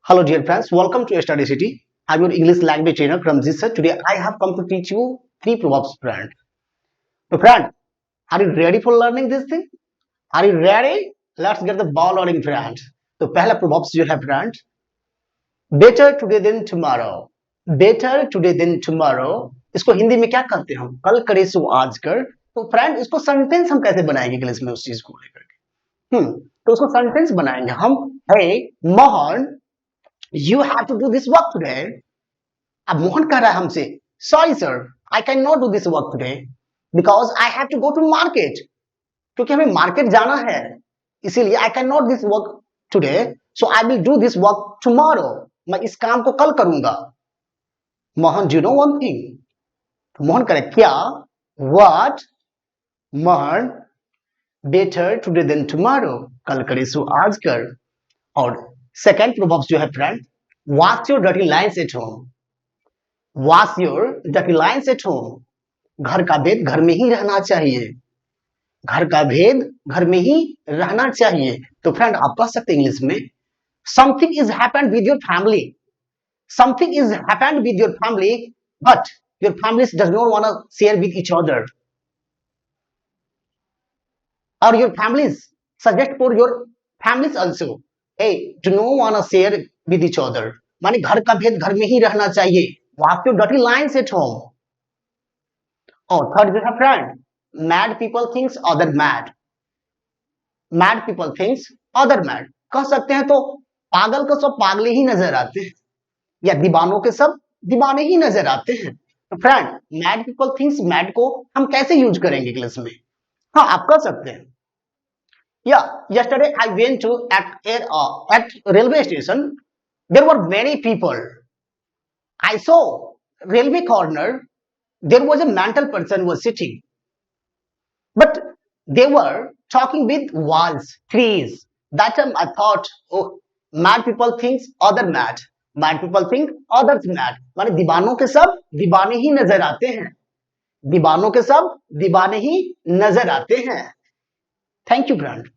Hello dear friends, welcome to Study City. I'm your English language trainer Karamjeet sir. Today I have come to teach you three proverbs, friend. So friend, are you ready for learning this thing? Are you ready? Let's get the ball rolling, friend. तो पहला proverbs जो है friend, better today than tomorrow. Better today than tomorrow. इसको हिंदी में क्या करते हैं हम? कल करे सो आज कर. तो फ्रेंड इसको सेंटेंस हम कैसे बनाएंगे इंग्लिश में उस चीज को लेकर के? तो उसको सेंटेंस बनाएंगे हम. हे Mohan, you have to do this work today. अब मोहन कह रहा है हमसे, sorry sir, I can not do this work today because I have to go to market. क्योंकि हमें मार्केट जाना है, इसीलिए I can not this work today, so I will do this work tomorrow. मैं इस काम को कल करूंगा. Mohan, do you know one thing? Mohan करे क्या? What? Mohan, better today than tomorrow. कल करे सो आज कर. और सेकेंड प्रोवर्ब्स जो है friend, wash your dirty lines at home. Wash your dirty lines at home. घर का भेद घर में ही रहना चाहिए. घर का भेद घर में ही रहना चाहिए. तो फ्रेंड आप कह सकते हैं इंग्लिश में, something is happened with your family. Something is happened with your family but your family does not want to share with each other. और your families suggest for your families also, hey, do not wanna share with each other. माने घर का भेद घर में ही रहना चाहिए. Wash your dirty lines at home. और थर्ड जो है friend, mad people thinks other mad. Mad people thinks other mad. कह सकते हैं तो पागल को सब पागले ही नजर आते हैं, या दीवानों के सब दीवाने ही नजर आते हैं. तो friend, mad people thinks mad को हम कैसे यूज करेंगे इंग्लिश में? हाँ, आप कर सकते हैं. Yeah, yesterday I went to at railway station. There were many people. I saw railway corner. There was a mental person was sitting, but they were talking with walls, trees. That time I thought, oh, mad people think other mad. Mad people think others mad. माने दीवानों के सब दीवाने ही नजर आते हैं. दीवानों के सब दीवाने ही नजर आते हैं. Thank you, friend.